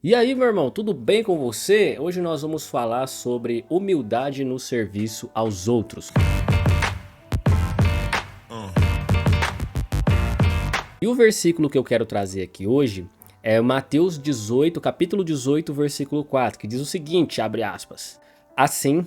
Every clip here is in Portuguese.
E aí, meu irmão, tudo bem com você? Hoje nós vamos falar sobre humildade no serviço aos outros. E o versículo que eu quero trazer aqui hoje é Mateus 18, capítulo 18, versículo 4, que diz o seguinte, abre aspas: Assim,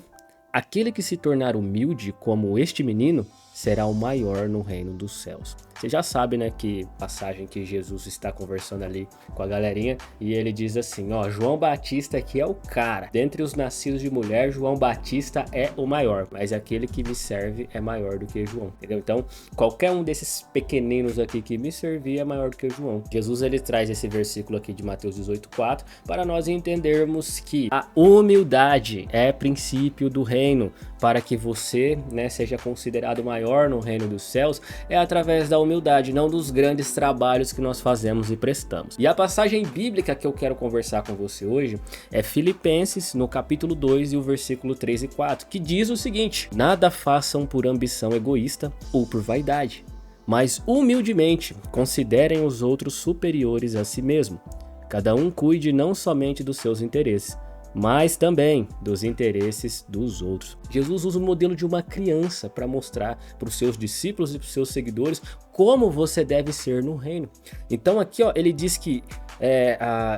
aquele que se tornar humilde como este menino, será o maior no reino dos céus. Você já sabe, né, que passagem que Jesus está conversando ali com a galerinha e ele diz assim, ó, João Batista aqui é o cara. Dentre os nascidos de mulher, João Batista é o maior, mas aquele que me serve é maior do que João, entendeu? Então, qualquer um desses pequeninos aqui que me servir é maior do que João. Jesus, ele traz esse versículo aqui de Mateus 18:4 para nós entendermos que a humildade é princípio do reino. Para que você, né, seja considerado maior no reino dos céus, é através da humildade, não dos grandes trabalhos que nós fazemos e prestamos. E a passagem bíblica que eu quero conversar com você hoje é Filipenses, no capítulo 2 e o versículo 3 e 4, que diz o seguinte: Nada façam por ambição egoísta ou por vaidade, mas humildemente considerem os outros superiores a si mesmo. Cada um cuide não somente dos seus interesses, mas também dos interesses dos outros. Jesus usa o modelo de uma criança para mostrar para os seus discípulos e para os seus seguidores como você deve ser no reino. Então aqui, ó, ele diz que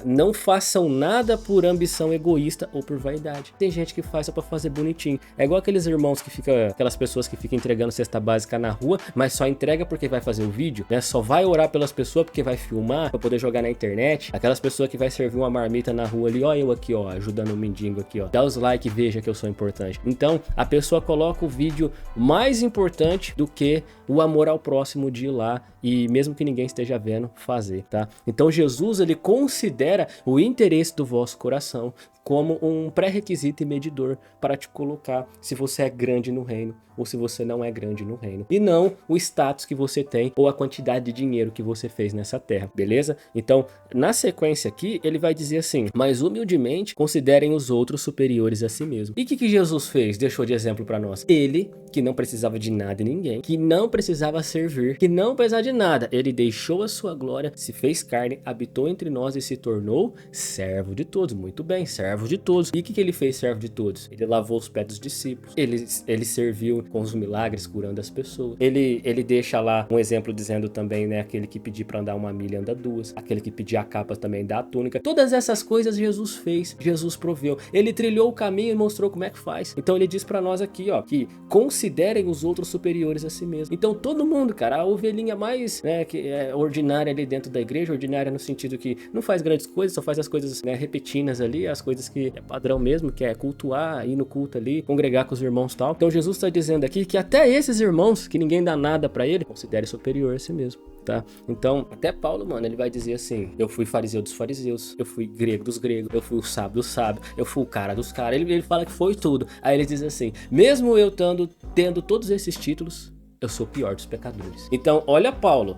não façam nada por ambição egoísta ou por vaidade. Tem gente que faz só pra fazer bonitinho. É igual aqueles irmãos que ficam, aquelas pessoas que ficam entregando cesta básica na rua, mas só entrega porque vai fazer o vídeo, né? Só vai orar pelas pessoas porque vai filmar, pra poder jogar na internet. Aquelas pessoas que vai servir uma marmita na rua ali, ó, eu aqui, ó, ajudando o mendigo aqui, ó. Dá os likes, veja que eu sou importante. Então, a pessoa coloca o vídeo mais importante do que o amor ao próximo de ir lá e mesmo que ninguém esteja vendo, fazer, tá? Então Jesus, ele considera o interesse do vosso coração como um pré-requisito e medidor para te colocar se você é grande no reino ou se você não é grande no reino. E não o status que você tem ou a quantidade de dinheiro que você fez nessa terra, beleza? Então, na sequência aqui, ele vai dizer assim, mas humildemente considerem os outros superiores a si mesmo. E o que Jesus fez? Deixou de exemplo para nós. Ele, que não precisava de nada e ninguém, que não precisava servir, que não precisava de nada, ele deixou a sua glória, se fez carne, habitou entre nós e se tornou servo de todos. Muito bem, servo de todos. E o que ele fez servo de todos? Ele lavou os pés dos discípulos, ele serviu com os milagres, curando as pessoas. Ele deixa lá um exemplo dizendo também, né, aquele que pedir para andar 1 milha anda 2, aquele que pedir a capa também dá a túnica. Todas essas coisas Jesus fez, Jesus proveu. Ele trilhou o caminho e mostrou como é que faz. Então ele diz para nós aqui, ó, que considerem os outros superiores a si mesmo. Então todo mundo, cara, a ovelhinha mais, né, que é ordinária ali dentro da igreja, ordinária no sentido que não faz grandes coisas, só faz as coisas, né, repetidas ali, as coisas que é padrão mesmo, que é cultuar, ir no culto ali, congregar com os irmãos e tal. Então Jesus está dizendo aqui que até esses irmãos, que ninguém dá nada para ele, considere superior a si mesmo, tá? Então, até Paulo, mano, ele vai dizer assim, eu fui fariseu dos fariseus, eu fui grego dos gregos, eu fui o sábio dos sábios, eu fui o cara dos caras, ele fala que foi tudo. Aí ele diz assim, mesmo eu tendo todos esses títulos, eu sou o pior dos pecadores. Então, olha Paulo,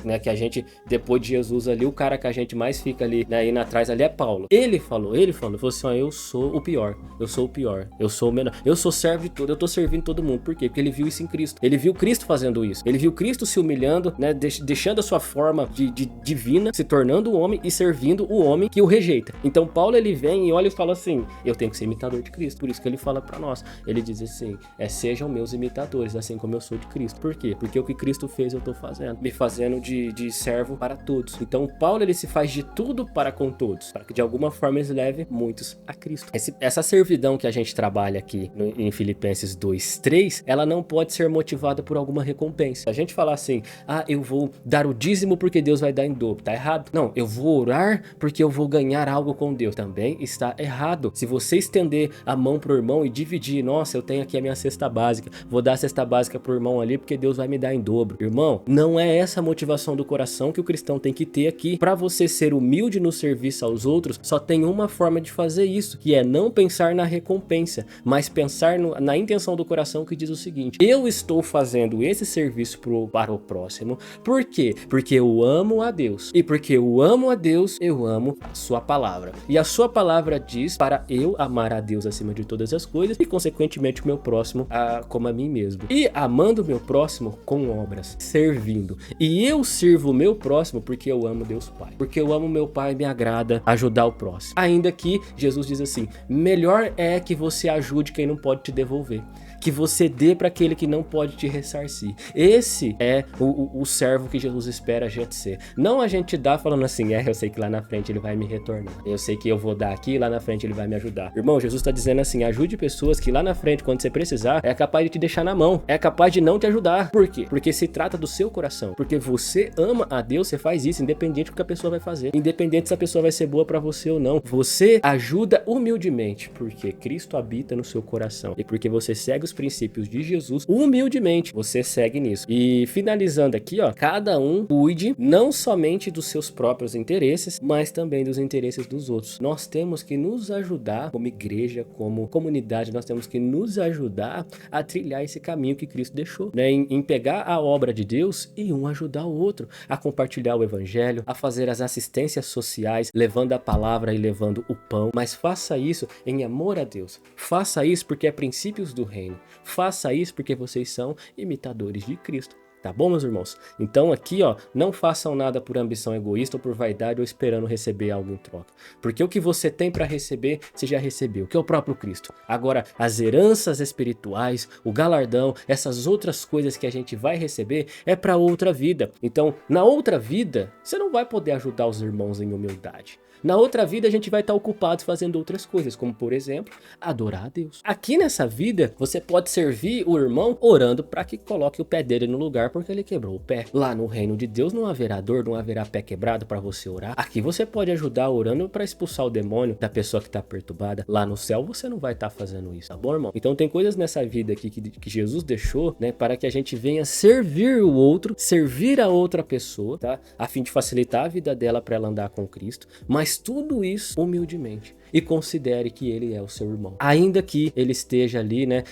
né, que a gente, depois de Jesus ali, o cara que a gente mais fica ali, né, indo atrás ali é Paulo. Ele falou assim, ó, eu sou o pior, eu sou o menor, eu sou servo de tudo, eu tô servindo todo mundo. Por quê? Porque ele viu isso em Cristo, ele viu Cristo fazendo isso, ele viu Cristo se humilhando, né, deixando a sua forma de divina, se tornando o homem e servindo o homem que o rejeita. Então, Paulo, ele vem e olha e fala assim, eu tenho que ser imitador de Cristo, por isso que ele fala pra nós, ele diz assim, sejam meus imitadores, assim como eu sou de Cristo. Por quê? Porque o que Cristo fez eu tô fazendo, me fazendo de servo para todos. Então Paulo, ele se faz de tudo para com todos, para que de alguma forma eles levem muitos a Cristo. Essa servidão que a gente trabalha aqui em Filipenses 2:3, ela não pode ser motivada por alguma recompensa. A gente falar assim, eu vou dar o dízimo porque Deus vai dar em dobro, tá errado. Não, eu vou orar porque eu vou ganhar algo com Deus, também está errado. Se você estender a mão pro irmão e dividir, nossa, eu tenho aqui a minha cesta básica, vou dar a cesta básica pro irmão ali porque Deus vai me dar em dobro. Irmão, não é essa a motivação do coração que o cristão tem que ter aqui. Para você ser humilde no serviço aos outros, só tem uma forma de fazer isso, que é não pensar na recompensa, mas pensar na intenção do coração, que diz o seguinte, eu estou fazendo esse serviço para o próximo, por quê? Porque eu amo a Deus, e porque eu amo a Deus, eu amo a sua palavra, e a sua palavra diz para eu amar a Deus acima de todas as coisas, e consequentemente o meu próximo como a mim mesmo, e amando o meu meu próximo com obras, servindo. E eu sirvo o meu próximo porque eu amo Deus Pai. Porque eu amo meu Pai e me agrada ajudar o próximo. Ainda que Jesus diz assim, melhor é que você ajude quem não pode te devolver. Que você dê para aquele que não pode te ressarcir. Esse é o servo que Jesus espera a gente ser. Não a gente dá falando assim, eu sei que lá na frente ele vai me retornar. Eu sei que eu vou dar aqui e lá na frente ele vai me ajudar. Irmão, Jesus está dizendo assim, ajude pessoas que lá na frente, quando você precisar, é capaz de te deixar na mão. É capaz de não te ajudar. Por quê? Porque se trata do seu coração. Porque você ama a Deus, você faz isso, independente do que a pessoa vai fazer. Independente se a pessoa vai ser boa para você ou não. Você ajuda humildemente, porque Cristo habita no seu coração. E porque você segue os princípios de Jesus, humildemente você segue nisso. E finalizando aqui, ó, cada um cuide não somente dos seus próprios interesses, mas também dos interesses dos outros. Nós temos que nos ajudar como igreja, como comunidade, nós temos que nos ajudar a trilhar esse caminho que Cristo deixou, né? Em pegar a obra de Deus e um ajudar o outro, a compartilhar o evangelho, a fazer as assistências sociais, levando a palavra e levando o pão, mas faça isso em amor a Deus. Faça isso porque é princípios do reino. Faça isso porque vocês são imitadores de Cristo. Tá bom, meus irmãos? Então aqui, ó, não façam nada por ambição egoísta ou por vaidade ou esperando receber algo em troca. Porque o que você tem para receber, você já recebeu, que é o próprio Cristo. Agora, as heranças espirituais, o galardão, essas outras coisas que a gente vai receber é para outra vida. Então, na outra vida, você não vai poder ajudar os irmãos em humildade. Na outra vida a gente vai estar ocupado fazendo outras coisas, como por exemplo, adorar a Deus. Aqui nessa vida, você pode servir o irmão orando para que coloque o pé dele no lugar porque ele quebrou o pé. Lá no reino de Deus não haverá dor, não haverá pé quebrado para você orar. Aqui você pode ajudar orando para expulsar o demônio da pessoa que está perturbada. Lá no céu você não vai estar fazendo isso, tá bom, irmão? Então tem coisas nessa vida aqui que Jesus deixou, né, para que a gente venha servir o outro, servir a outra pessoa, tá? A fim de facilitar a vida dela para ela andar com Cristo, mas tudo isso humildemente. E considere que ele é o seu irmão. Ainda que ele esteja ali, né?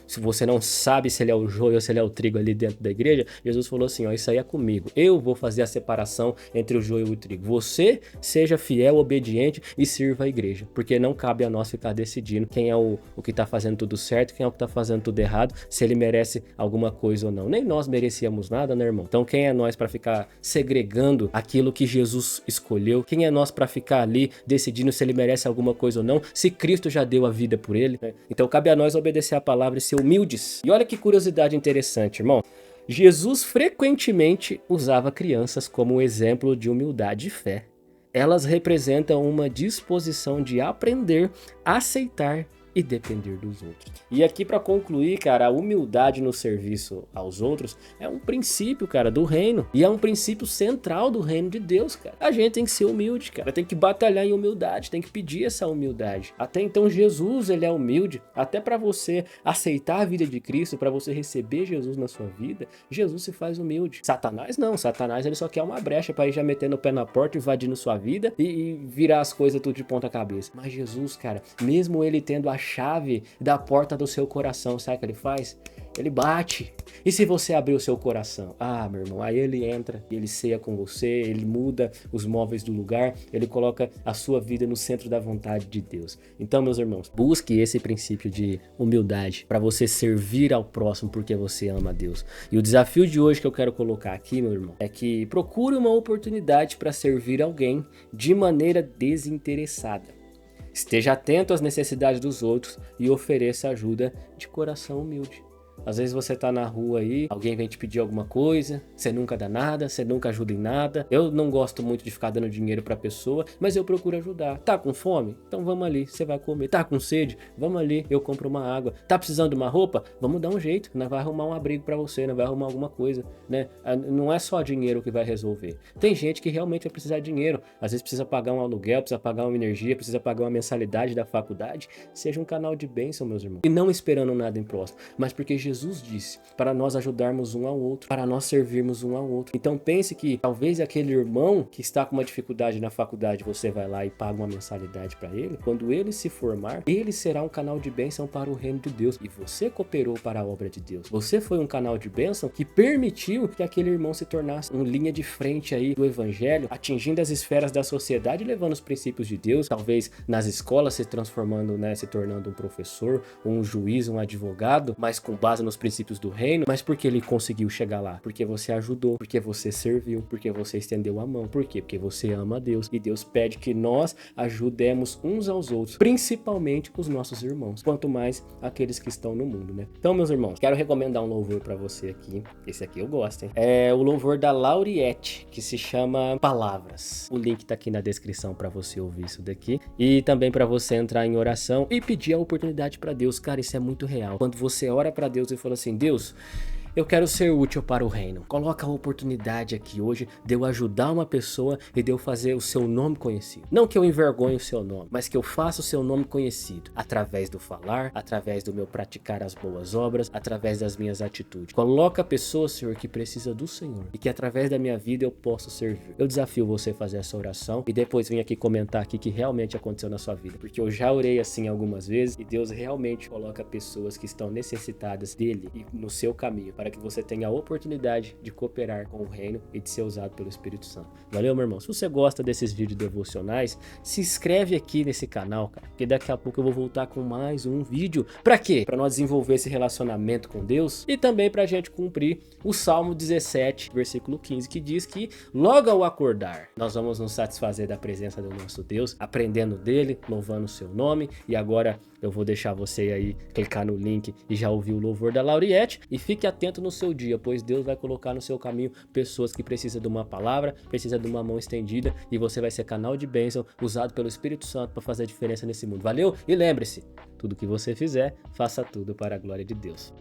Se você não sabe se ele é o joio ou se ele é o trigo ali dentro da igreja, Jesus falou assim, ó, isso aí é comigo. Eu vou fazer a separação entre o joio e o trigo. Você seja fiel, obediente e sirva a igreja. Porque não cabe a nós ficar decidindo quem é o que tá fazendo tudo certo, quem é o que tá fazendo tudo errado, se ele merece alguma coisa ou não. Nem nós merecíamos nada, né, irmão? Então quem é nós para ficar segregando aquilo que Jesus escolheu? Quem é nós para ficar ali decidindo se ele merece alguma coisa ou não, se Cristo já deu a vida por ele, né? Então cabe a nós obedecer a palavra e ser humildes. E olha que curiosidade interessante, irmão. Jesus frequentemente usava crianças como exemplo de humildade e fé. Elas representam uma disposição de aprender, aceitar e depender dos outros. E aqui para concluir, cara, a humildade no serviço aos outros é um princípio, cara, do reino. E é um princípio central do reino de Deus, cara. A gente tem que ser humilde, cara. Tem que batalhar em humildade, tem que pedir essa humildade. Até então Jesus, ele é humilde. Até para você aceitar a vida de Cristo, para você receber Jesus na sua vida, Jesus se faz humilde. Satanás não. Satanás, ele só quer uma brecha para ir já metendo o pé na porta, invadindo sua vida e virar as coisas tudo de ponta cabeça. Mas Jesus, cara, mesmo ele tendo a chave da porta do seu coração, sabe o que ele faz? Ele bate. E se você abrir o seu coração? Ah, meu irmão, aí ele entra, ele ceia com você, ele muda os móveis do lugar, ele coloca a sua vida no centro da vontade de Deus. Então, meus irmãos, busque esse princípio de humildade para você servir ao próximo porque você ama a Deus. E o desafio de hoje que eu quero colocar aqui, meu irmão, é que procure uma oportunidade para servir alguém de maneira desinteressada. Esteja atento às necessidades dos outros e ofereça ajuda de coração humilde. Às vezes você tá na rua aí, alguém vem te pedir alguma coisa, você nunca dá nada, você nunca ajuda em nada. Eu não gosto muito de ficar dando dinheiro pra pessoa, mas eu procuro ajudar. Tá com fome? Então vamos ali, você vai comer. Tá com sede? Vamos ali, eu compro uma água. Tá precisando de uma roupa? Vamos dar um jeito, nós vai arrumar um abrigo pra você, nós vai arrumar alguma coisa, né? Não é só dinheiro que vai resolver. Tem gente que realmente vai precisar de dinheiro. Às vezes precisa pagar um aluguel, precisa pagar uma energia, precisa pagar uma mensalidade da faculdade. Seja um canal de bênção, meus irmãos. E não esperando nada em próximo, mas porque Jesus disse para nós ajudarmos um ao outro, para nós servirmos um ao outro. Então pense que talvez aquele irmão que está com uma dificuldade na faculdade, você vai lá e paga uma mensalidade para ele. Quando ele se formar, ele será um canal de bênção para o reino de Deus. E você cooperou para a obra de Deus. Você foi um canal de bênção que permitiu que aquele irmão se tornasse uma linha de frente aí do evangelho, atingindo as esferas da sociedade, levando os princípios de Deus, talvez nas escolas se transformando, né, se tornando um professor, um juiz, um advogado, mas com base base nos princípios do reino, mas porque ele conseguiu chegar lá? Porque você ajudou, porque você serviu, porque você estendeu a mão. Por quê? Porque você ama a Deus. E Deus pede que nós ajudemos uns aos outros, principalmente os nossos irmãos, quanto mais aqueles que estão no mundo, né? Então, meus irmãos, quero recomendar um louvor pra você aqui. Esse aqui eu gosto, hein? É o louvor da Lauriette, que se chama Palavras. O link tá aqui na descrição pra você ouvir isso daqui. E também pra você entrar em oração e pedir a oportunidade pra Deus. Cara, isso é muito real. Quando você ora pra Deus e fala assim, Deus, eu quero ser útil para o reino. Coloca a oportunidade aqui hoje de eu ajudar uma pessoa e de eu fazer o seu nome conhecido. Não que eu envergonhe o seu nome, mas que eu faça o seu nome conhecido. Através do falar, através do meu praticar as boas obras, através das minhas atitudes. Coloca a pessoa, Senhor, que precisa do Senhor. E que através da minha vida eu possa servir. Eu desafio você a fazer essa oração e depois vem aqui comentar aqui que realmente aconteceu na sua vida. Porque eu já orei assim algumas vezes e Deus realmente coloca pessoas que estão necessitadas dele e no seu caminho, para que você tenha a oportunidade de cooperar com o reino e de ser usado pelo Espírito Santo. Valeu, meu irmão? Se você gosta desses vídeos devocionais, se inscreve aqui nesse canal, cara, porque daqui a pouco eu vou voltar com mais um vídeo. Pra quê? Pra nós desenvolver esse relacionamento com Deus e também pra gente cumprir o Salmo 17, versículo 15, que diz que logo ao acordar, nós vamos nos satisfazer da presença do nosso Deus, aprendendo dele, louvando o seu nome. E agora eu vou deixar você aí clicar no link e já ouvir o louvor da Lauriette. E fique atento no seu dia, pois Deus vai colocar no seu caminho pessoas que precisam de uma palavra, precisam de uma mão estendida, e você vai ser canal de bênção usado pelo Espírito Santo para fazer a diferença nesse mundo. Valeu? E lembre-se, tudo que você fizer, faça tudo para a glória de Deus.